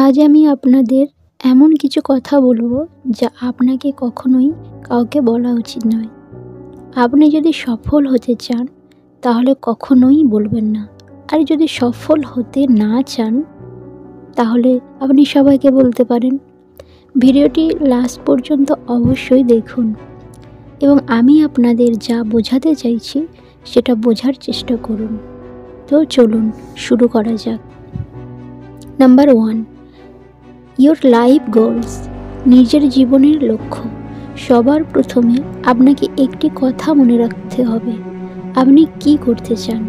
আজ আমি আপনাদের এমন কিছু কথা বলবো যা আপনাকে কখনোই কাউকে বলা উচিত নয়। আপনি যদি সফল হতে চান তাহলে কখনোই বলবেন না। আর যদি সফল হতে না চান তাহলে আপনি সবাইকে বলতে পারেন। ভিডিওটি লাস্ট পর্যন্ত অবশ্যই দেখুন এবং আমি আপনাদের যা বোঝাতে চাইছি সেটা বোঝার চেষ্টা করুন। তো চলুন শুরু করা যাক। Number 1, your life goals. নিজের জীবনের লক্ষ্য। সবার প্রথমে আপনাকে একটি কথা মনে রাখতে হবে, আপনি কি করতে চান,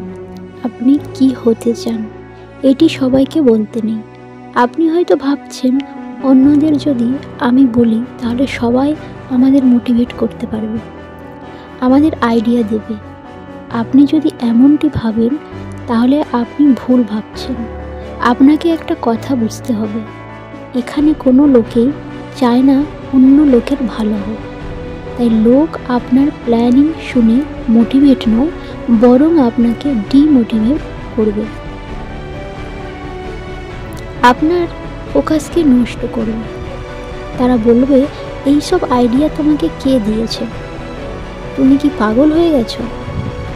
আপনি কি হতে চান। এটি সবাইকে বলতে নেই। আপনি হয়তো ভাবছেন অন্যদের যদি আমি বলি তাহলে সবাই আমাদের মোটিভেট করতে পারবে, আমাদের আইডিয়া দেবে। আপনি যদি এমনটি ভাবেন তাহলে আপনি ভুল ভাবছেন। আপনাকে একটা কথা বুঝতে হবে, এখানে কোনো লোকেই চায় না অন্য লোকের ভালো হোক। তাই লোক আপনার প্ল্যানিং শুনে মোটিভেট নয়, বরং আপনাকে ডিমোটিভেট করবে, আপনার ফোকাসকে নষ্ট করবে। তারা বলবে, এইসব আইডিয়া তোমাকে কে দিয়েছে? তুমি কি পাগল হয়ে গেছো?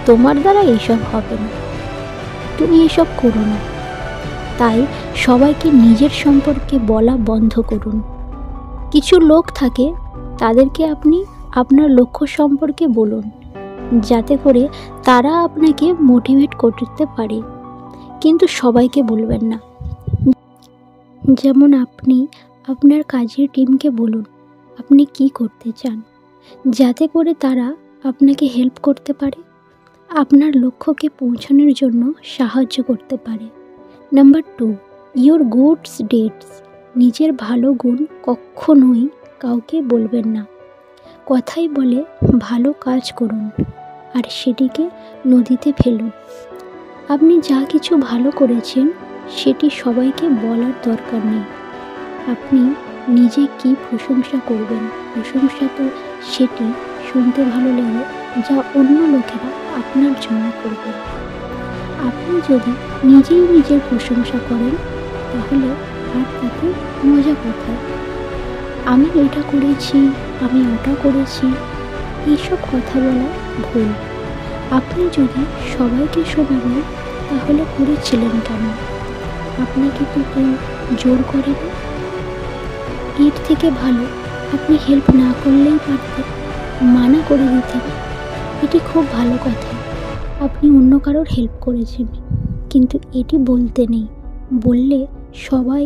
তোমার দ্বারা এইসব হবে না, তুমি এসব করো না। তাই সবাইকে নিজের সম্পর্কে বলা বন্ধ করুন। কিছু লোক থাকে, তাদেরকে আপনি আপনার লক্ষ্য সম্পর্কে বলুন, যাতে করে তারা আপনাকে মোটিভেট করতে পারে, কিন্তু সবাইকে বলবেন না। যেমন আপনি আপনার কাজের টিমকে বলুন আপনি কি করতে চান, যাতে করে তারা আপনাকে হেল্প করতে পারে, আপনার লক্ষ্যকে পৌঁছানোর জন্য সাহায্য করতে পারে। Number 2, your goods dates. নিজের ভালো গুণ কখনোই কাউকে বলবেন না। কথাই বলে ভালো কাজ করুন আর সেটিকে নদীতে ফেলুন। আপনি যা কিছু ভালো করেছেন সেটি সবাইকে বলার দরকার নেই। আপনি নিজে কি প্রশংসা করবেন, প্রশংসা তো সেটি শুনতে ভালো লাগে যা অন্য লোকেরা আপনার জন্য করবে। আপনি যদি নিজেই নিজের প্রশংসা করেন তাহলে আর তাতে মজা কোথায়? আমি এটা করেছি, আমি ওটা করেছি, এইসব কথা বলা ভুল। আপনি যদি সবাইকে শোনাবেন তাহলে করেছিলেন কেন? আপনাকে তো কেউ জোর করেনি। এর থেকে ভালো আপনি হেল্প না করলেই পারতেন, মানা করে দিতেন। এটি খুব ভালো কথা, আপনি অন্য কারোর হেল্প করেছেন, কিন্তু এটি বলতে নেই। বললে সবাই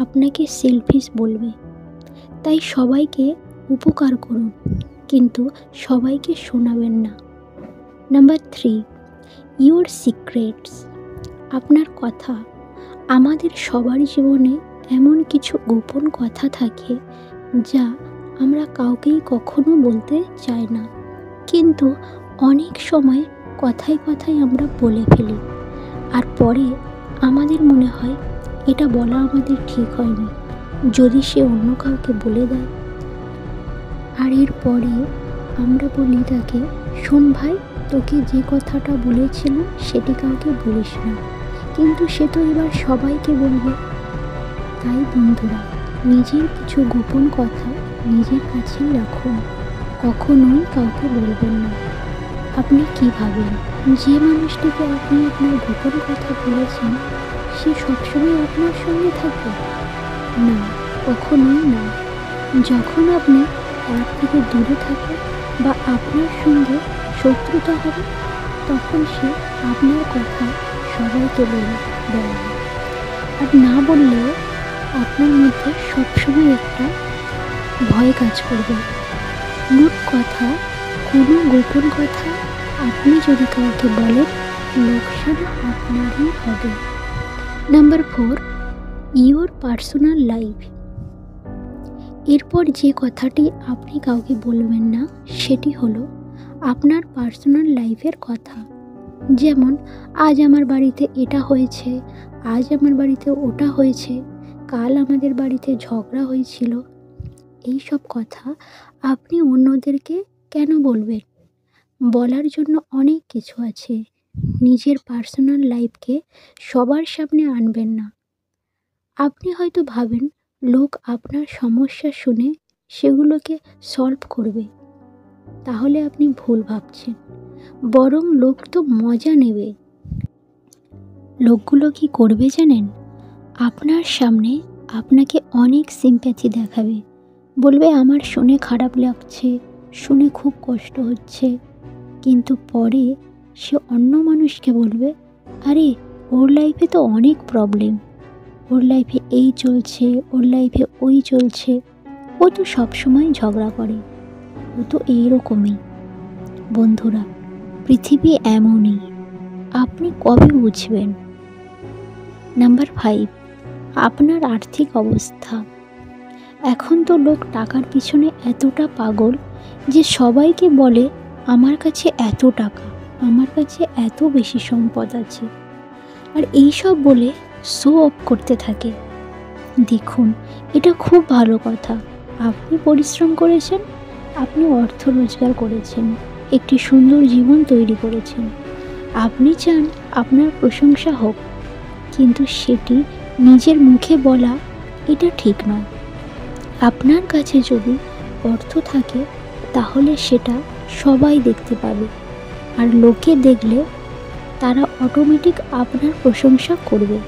আপনাকে সেলফিশ বলবে। তাই সবাইকে উপকার করুন, কিন্তু সবাইকে শোনাবেন না। Number 3, your secrets. আপনার কথা। আমাদের সবার জীবনে এমন কিছু গোপন কথা থাকে যা আমরা কাউকেই কখনো বলতে চাই না, কিন্তু অনেক সময় কথায় কথায় আমরা বলে ফেলি, আর পরে আমাদের মনে হয় এটা বলা আমাদের ঠিক হয়নি, যদি সে অন্য কাউকে বলে দেয়। আর এরপরে আমরা বলি তাকে, শোন ভাই, তোকে যে কথাটা বলেছিলাম সেটি কাউকে বলিস না, কিন্তু সে তো এবার সবাইকে বলবে। তাই বন্ধুরা, নিজের কিছু গোপন কথা নিজের কাছেই রাখুন, কখনোই কাউকে বলবেন না। আপনি কি ভাবেন যে মানুষটিকে আপনি আপনার গোপন কথা বলেছেন সে সবসময় আপনার সঙ্গে থাকবে? না, কখনোই না। যখন আপনি তার থেকে দূরে থাকেন বা আপনার সঙ্গে শত্রুতা হবে, তখন সে আপনার কথা সবাইকে বলে দেয়। আর না বললেও আপনার মধ্যে সবসময় একটা ভয় কাজ করবে। মোট কথা, কোনো গোপন কথা আপনি যদি কাউকে বলেন, লোকসান আপনারই হবে। Number 4, your personal life. এরপর যে কথাটি আপনি কাউকে বলবেন না সেটি হলো আপনার পার্সোনাল লাইফের কথা। যেমন, আজ আমার বাড়িতে এটা হয়েছে, আজ আমার বাড়িতে ওটা হয়েছে, কাল আমাদের বাড়িতে ঝগড়া হয়েছিল। এই সব কথা আপনি অন্যদেরকে কেন বলবেন? বলার জন্য অনেক কিছু আছে। নিজের পার্সোনাল লাইফকে সবার সামনে আনবেন না। আপনি হয়তো ভাবেন লোক আপনার সমস্যা শুনে সেগুলোকে সলভ করবে, তাহলে আপনি ভুল ভাবছেন। বরং লোক তো মজা নেবে। লোকগুলো কি করবে জানেন? আপনার সামনে আপনাকে অনেক সিম্প্যাথি দেখাবে, বলবে আমার শুনে খারাপ লাগছে, শুনে খুব কষ্ট হচ্ছে। কিন্তু পরে সে অন্য মানুষকে বলবে, আরে ওর লাইফে তো অনেক প্রবলেম, ওর লাইফে এই চলছে, ওর লাইফে ওই চলছে, ও তো সবসময় ঝগড়া করে, ও তো এইরকমই। বন্ধুরা, পৃথিবী এমনই, আপনি কবে বুঝবেন? নাম্বার 5, আপনার আর্থিক অবস্থা। এখন তো লোক টাকার পিছনে এতটা পাগল যে সবাইকে বলে আমার কাছে এত টাকা, আমার কাছে এত বেশি সম্পদ আছে, আর এইসব বলে শো অফ করতে থাকে। দেখুন, এটা খুব ভালো কথা। আপনি পরিশ্রম করেছেন, আপনি অর্থ রোজগার করেছেন, একটি সুন্দর জীবন তৈরি করেছেন। আপনি চান আপনার প্রশংসা হোক, কিন্তু সেটি নিজের মুখে বলা এটা ঠিক নয়। আপনার কাছে যদি অর্থ থাকে তাহলে সেটা সবাই দেখতে পাবে, আর লোকে দেখলে তারা অটোমেটিক আপনার প্রশংসা করবে।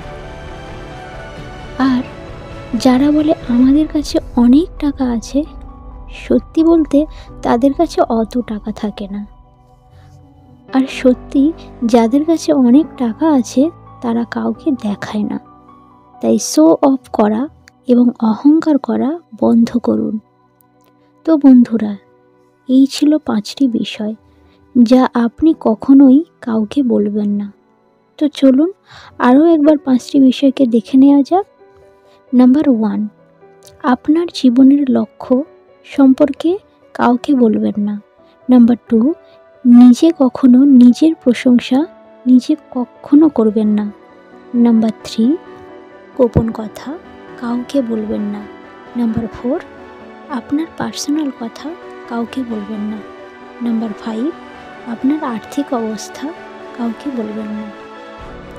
আর যারা বলে আমাদের কাছে অনেক টাকা আছে, সত্যি বলতে তাদের কাছে অত টাকা থাকে না। আর সত্যি যাদের কাছে অনেক টাকা আছে তারা কাউকে দেখায় না। তাই শো অফ করা এবং অহংকার করা বন্ধ করুন। তো বন্ধুরা, এই ছিল 5টি বিষয় যা আপনি কখনোই কাউকে বলবেন না। তো চলুন আরও একবার 5টি বিষয়কে দেখে নেওয়া যাক। নাম্বার 1, আপনার জীবনের লক্ষ্য সম্পর্কে কাউকে বলবেন না। নাম্বার 2, নিজে কখনো নিজের প্রশংসা কখনো করবেন না। নাম্বার 3, গোপন কথা কাউকে বলবেন না। নাম্বার 4, আপনার পার্সোনাল কথা কাউকে বলবেন না। নাম্বার 5, আপনার আর্থিক অবস্থা কাউকে বলবেন না।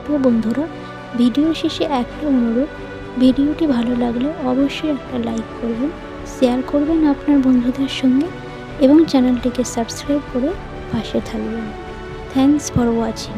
তো বন্ধুরা, ভিডিও শেষে একটা অনুরোধ, ভিডিওটি ভালো লাগলে অবশ্যই একটা লাইক করবেন, শেয়ার করবেন আপনার বন্ধুদের সঙ্গে এবং চ্যানেলটিকে সাবস্ক্রাইব করে পাশে থাকবেন। Thanks for watching.